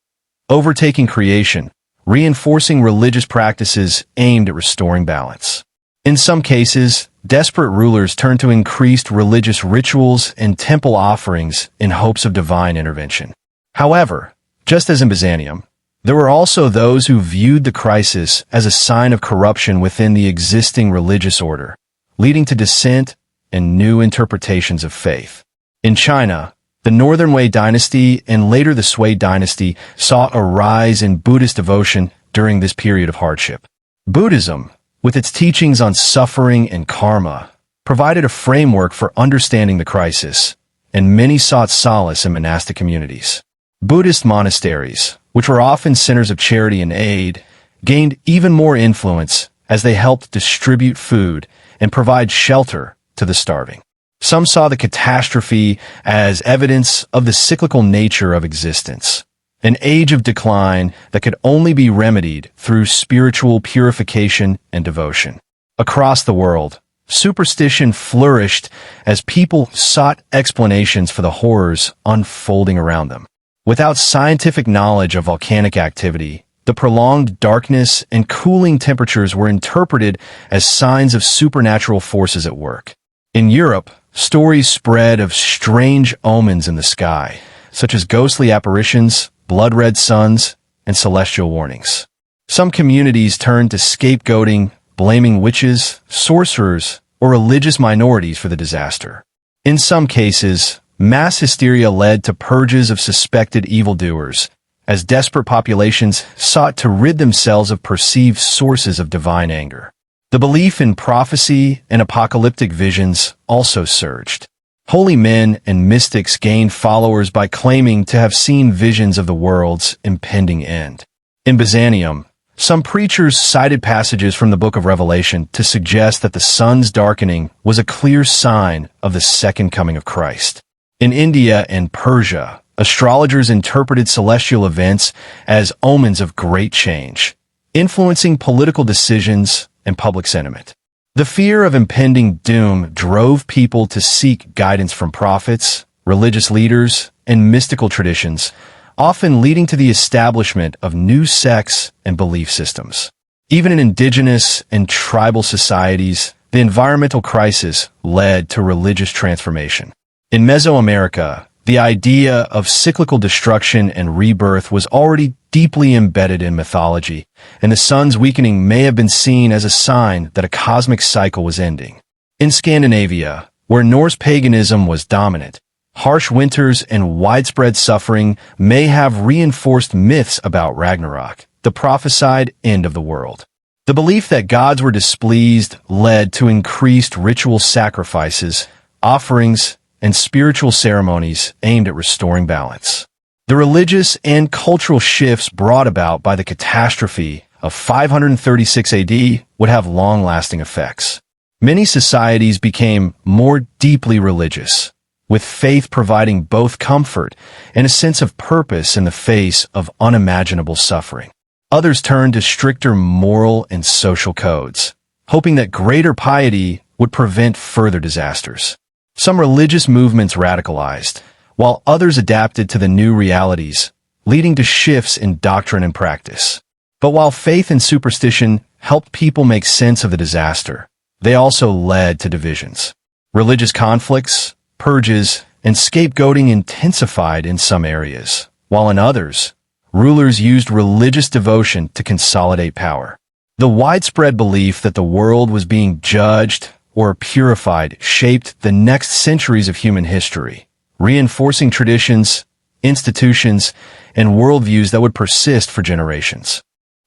overtaking creation, reinforcing religious practices aimed at restoring balance. In some cases, desperate rulers turned to increased religious rituals and temple offerings in hopes of divine intervention. However, just as in Byzantium, there were also those who viewed the crisis as a sign of corruption within the existing religious order, leading to dissent and new interpretations of faith. In China, the Northern Wei dynasty and later the Sui dynasty saw a rise in Buddhist devotion during this period of hardship. Buddhism, with its teachings on suffering and karma, provided a framework for understanding the crisis, and many sought solace in monastic communities. Buddhist monasteries, which were often centers of charity and aid, gained even more influence as they helped distribute food and provide shelter to the starving. Some saw the catastrophe as evidence of the cyclical nature of existence, an age of decline that could only be remedied through spiritual purification and devotion. Across the world, superstition flourished as people sought explanations for the horrors unfolding around them. Without scientific knowledge of volcanic activity, the prolonged darkness and cooling temperatures were interpreted as signs of supernatural forces at work. In Europe, stories spread of strange omens in the sky, such as ghostly apparitions, blood-red suns, and celestial warnings. Some communities turned to scapegoating, blaming witches, sorcerers, or religious minorities for the disaster. In some cases, mass hysteria led to purges of suspected evildoers, as desperate populations sought to rid themselves of perceived sources of divine anger. The belief in prophecy and apocalyptic visions also surged. Holy men and mystics gained followers by claiming to have seen visions of the world's impending end. In Byzantium, some preachers cited passages from the Book of Revelation to suggest that the sun's darkening was a clear sign of the second coming of Christ. In India and Persia, astrologers interpreted celestial events as omens of great change, influencing political decisions and public sentiment. The fear of impending doom drove people to seek guidance from prophets, religious leaders, and mystical traditions, often leading to the establishment of new sects and belief systems. Even in indigenous and tribal societies, the environmental crisis led to religious transformation. In Mesoamerica, the idea of cyclical destruction and rebirth was already deeply embedded in mythology, and the sun's weakening may have been seen as a sign that a cosmic cycle was ending. In Scandinavia, where Norse paganism was dominant, harsh winters and widespread suffering may have reinforced myths about Ragnarok, the prophesied end of the world. The belief that gods were displeased led to increased ritual sacrifices, offerings, and spiritual ceremonies aimed at restoring balance. The religious and cultural shifts brought about by the catastrophe of 536 AD would have long-lasting effects. Many societies became more deeply religious, with faith providing both comfort and a sense of purpose in the face of unimaginable suffering. Others turned to stricter moral and social codes, hoping that greater piety would prevent further disasters. Some religious movements radicalized, while others adapted to the new realities, leading to shifts in doctrine and practice. But while faith and superstition helped people make sense of the disaster, they also led to divisions. Religious conflicts, purges, and scapegoating intensified in some areas, while in others, rulers used religious devotion to consolidate power. The widespread belief that the world was being judged or purified shaped the next centuries of human history, reinforcing traditions, institutions, and worldviews that would persist for generations.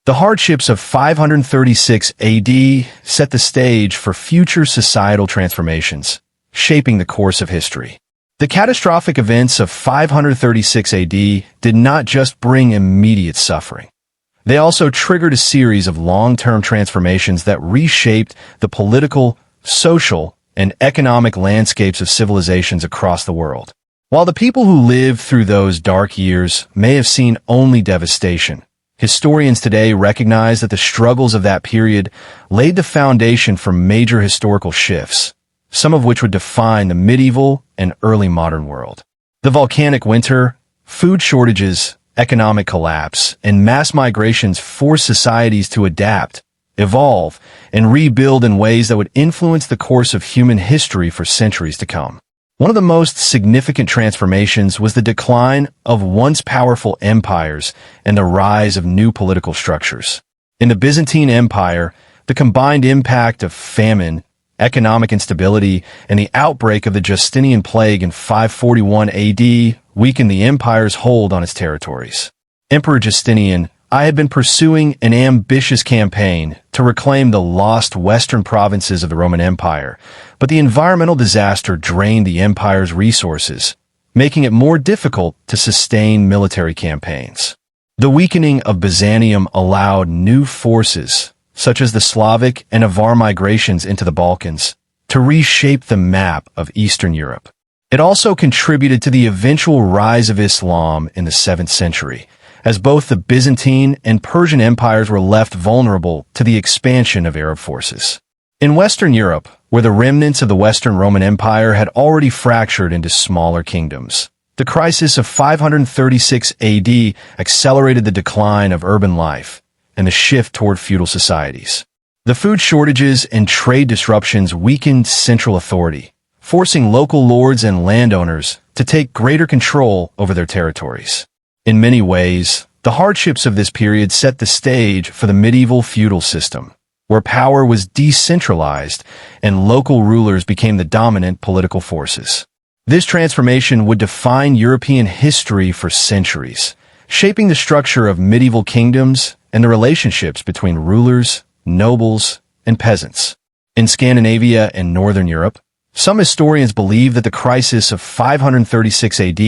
The hardships of 536 AD set the stage for future societal transformations, shaping the course of history. The catastrophic events of 536 AD did not just bring immediate suffering. They also triggered a series of long-term transformations that reshaped the political, social, and economic landscapes of civilizations across the world. While the people who lived through those dark years may have seen only devastation, historians today recognize that the struggles of that period laid the foundation for major historical shifts, some of which would define the medieval and early modern world. The volcanic winter, food shortages, economic collapse, and mass migrations forced societies to adapt evolve, and rebuild in ways that would influence the course of human history for centuries to come. One of the most significant transformations was the decline of once powerful empires and the rise of new political structures. In the Byzantine Empire, the combined impact of famine, economic instability, and the outbreak of the Justinian Plague in 541 AD weakened the empire's hold on its territories. Emperor Justinian I had been pursuing an ambitious campaign to reclaim the lost western provinces of the Roman Empire, but the environmental disaster drained the empire's resources, making it more difficult to sustain military campaigns. The weakening of Byzantium allowed new forces, such as the Slavic and Avar migrations into the Balkans, to reshape the map of Eastern Europe. It also contributed to the eventual rise of Islam in the 7th century, as both the Byzantine and Persian empires were left vulnerable to the expansion of Arab forces. In Western Europe, where the remnants of the Western Roman Empire had already fractured into smaller kingdoms, the crisis of 536 AD accelerated the decline of urban life and the shift toward feudal societies. The food shortages and trade disruptions weakened central authority, forcing local lords and landowners to take greater control over their territories. In many ways, the hardships of this period set the stage for the medieval feudal system, where power was decentralized and local rulers became the dominant political forces. This transformation would define European history for centuries, shaping the structure of medieval kingdoms and the relationships between rulers, nobles, and peasants. In Scandinavia and Northern Europe, some historians believe that the crisis of 536 AD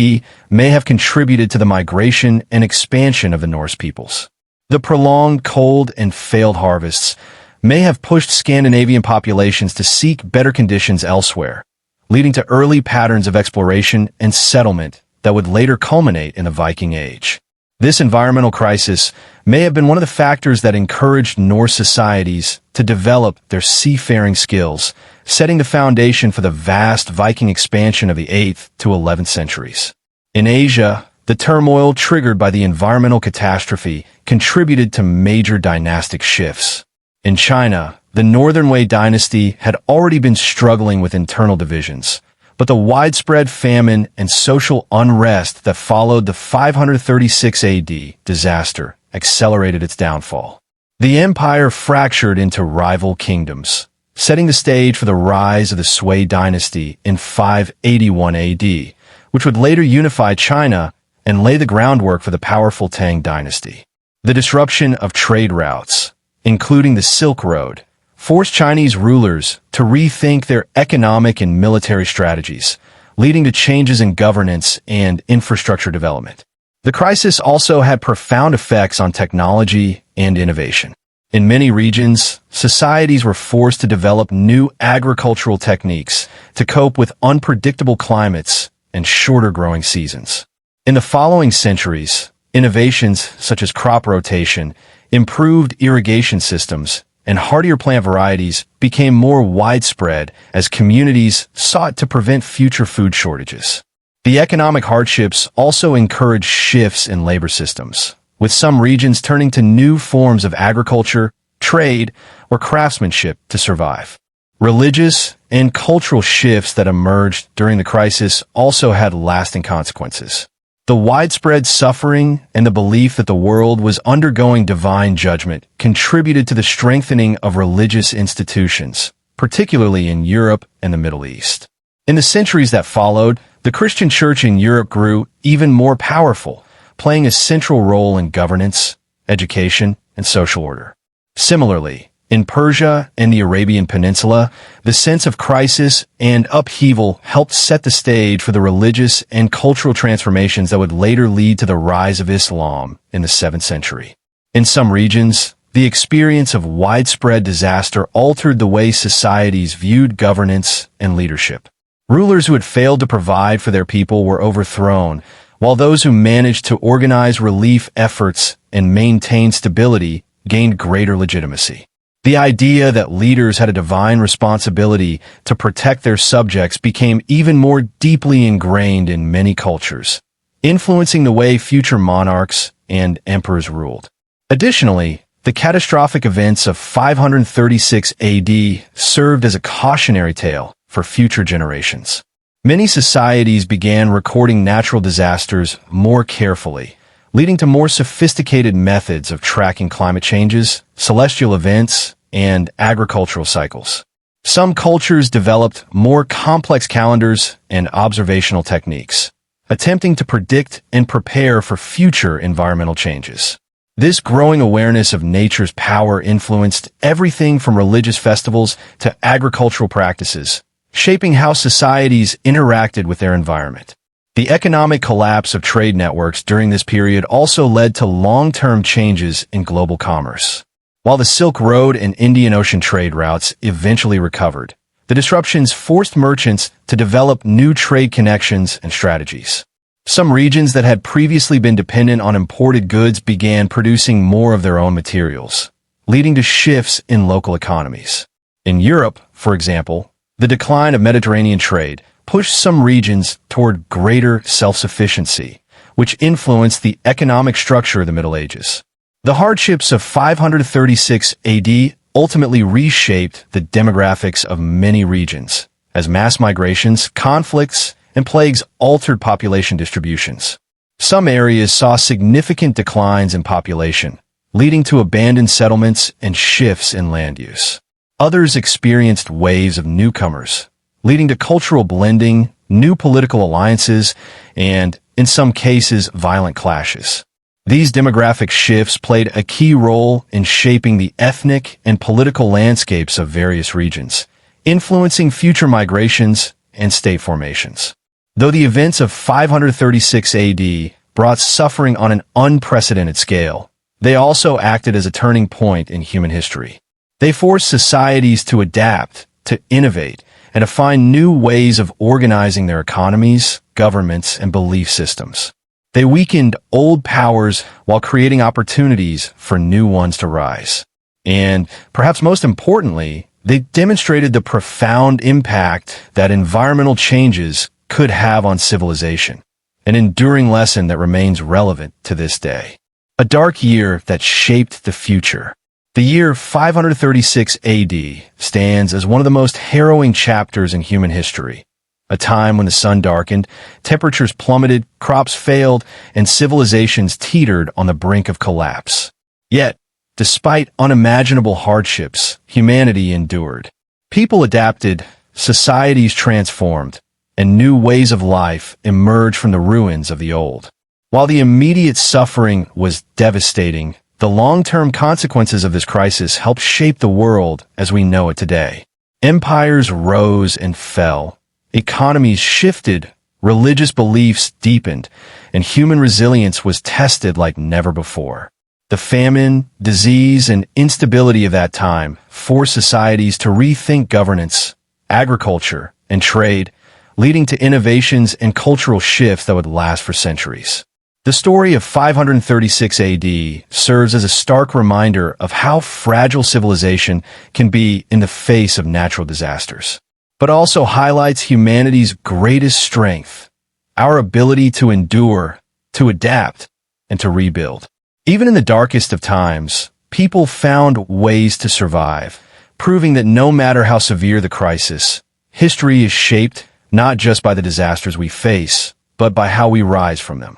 may have contributed to the migration and expansion of the Norse peoples. The prolonged cold and failed harvests may have pushed Scandinavian populations to seek better conditions elsewhere, leading to early patterns of exploration and settlement that would later culminate in the Viking Age. This environmental crisis may have been one of the factors that encouraged Norse societies to develop their seafaring skills, setting the foundation for the vast Viking expansion of the 8th to 11th centuries. In Asia, the turmoil triggered by the environmental catastrophe contributed to major dynastic shifts. In China, the Northern Wei dynasty had already been struggling with internal divisions, but the widespread famine and social unrest that followed the 536 AD disaster accelerated its downfall. The empire fractured into rival kingdoms, setting the stage for the rise of the Sui dynasty in 581 AD, which would later unify China and lay the groundwork for the powerful Tang dynasty. The disruption of trade routes, including the Silk Road, forced Chinese rulers to rethink their economic and military strategies, leading to changes in governance and infrastructure development. The crisis also had profound effects on technology and innovation. In many regions, societies were forced to develop new agricultural techniques to cope with unpredictable climates and shorter growing seasons. In the following centuries, innovations such as crop rotation, improved irrigation systems, and hardier plant varieties became more widespread as communities sought to prevent future food shortages. The economic hardships also encouraged shifts in labor systems, with some regions turning to new forms of agriculture, trade, or craftsmanship to survive. Religious and cultural shifts that emerged during the crisis also had lasting consequences. The widespread suffering and the belief that the world was undergoing divine judgment contributed to the strengthening of religious institutions, particularly in Europe and the Middle East. In the centuries that followed, the Christian church in Europe grew even more powerful, playing a central role in governance, education, and social order. Similarly, in Persia and the Arabian Peninsula, the sense of crisis and upheaval helped set the stage for the religious and cultural transformations that would later lead to the rise of Islam in the 7th century. In some regions, the experience of widespread disaster altered the way societies viewed governance and leadership. Rulers who had failed to provide for their people were overthrown, while those who managed to organize relief efforts and maintain stability gained greater legitimacy. The idea that leaders had a divine responsibility to protect their subjects became even more deeply ingrained in many cultures, influencing the way future monarchs and emperors ruled. Additionally, The catastrophic events of 536 AD served as a cautionary tale for future generations. Many societies began recording natural disasters more carefully, leading to more sophisticated methods of tracking climate changes, celestial events, and agricultural cycles. Some cultures developed more complex calendars and observational techniques, attempting to predict and prepare for future environmental changes. This growing awareness of nature's power influenced everything from religious festivals to agricultural practices, shaping how societies interacted with their environment. The economic collapse of trade networks during this period also led to long-term changes in global commerce. While the Silk Road and Indian Ocean trade routes eventually recovered, the disruptions forced merchants to develop new trade connections and strategies. Some regions that had previously been dependent on imported goods began producing more of their own materials, leading to shifts in local economies. In Europe, for example, the decline of Mediterranean trade pushed some regions toward greater self-sufficiency, which influenced the economic structure of the Middle Ages. The hardships of 536 AD ultimately reshaped the demographics of many regions, as mass migrations, conflicts, and plagues altered population distributions. Some areas saw significant declines in population, leading to abandoned settlements and shifts in land use. Others experienced waves of newcomers, leading to cultural blending, new political alliances, and, in some cases, violent clashes. These demographic shifts played a key role in shaping the ethnic and political landscapes of various regions, influencing future migrations and state formations. Though the events of 536 AD brought suffering on an unprecedented scale, they also acted as a turning point in human history. They forced societies to adapt, to innovate, and to find new ways of organizing their economies, governments, and belief systems. They weakened old powers while creating opportunities for new ones to rise. And, perhaps most importantly, they demonstrated the profound impact that environmental changes could have on civilization, an enduring lesson that remains relevant to this day. A dark year that shaped the future. The year 536 AD stands as one of the most harrowing chapters in human history, a time when the sun darkened, temperatures plummeted, crops failed, and civilizations teetered on the brink of collapse. Yet, despite unimaginable hardships, humanity endured. People adapted, societies transformed, and new ways of life emerged from the ruins of the old. While the immediate suffering was devastating, the long-term consequences of this crisis helped shape the world as we know it today. Empires rose and fell, economies shifted, religious beliefs deepened, and human resilience was tested like never before. The famine, disease, and instability of that time forced societies to rethink governance, agriculture, and trade, leading to innovations and cultural shifts that would last for centuries. The story of 536 AD serves as a stark reminder of how fragile civilization can be in the face of natural disasters, but also highlights humanity's greatest strength, our ability to endure, to adapt, and to rebuild. Even in the darkest of times, people found ways to survive, proving that no matter how severe the crisis, history is shaped not just by the disasters we face, but by how we rise from them.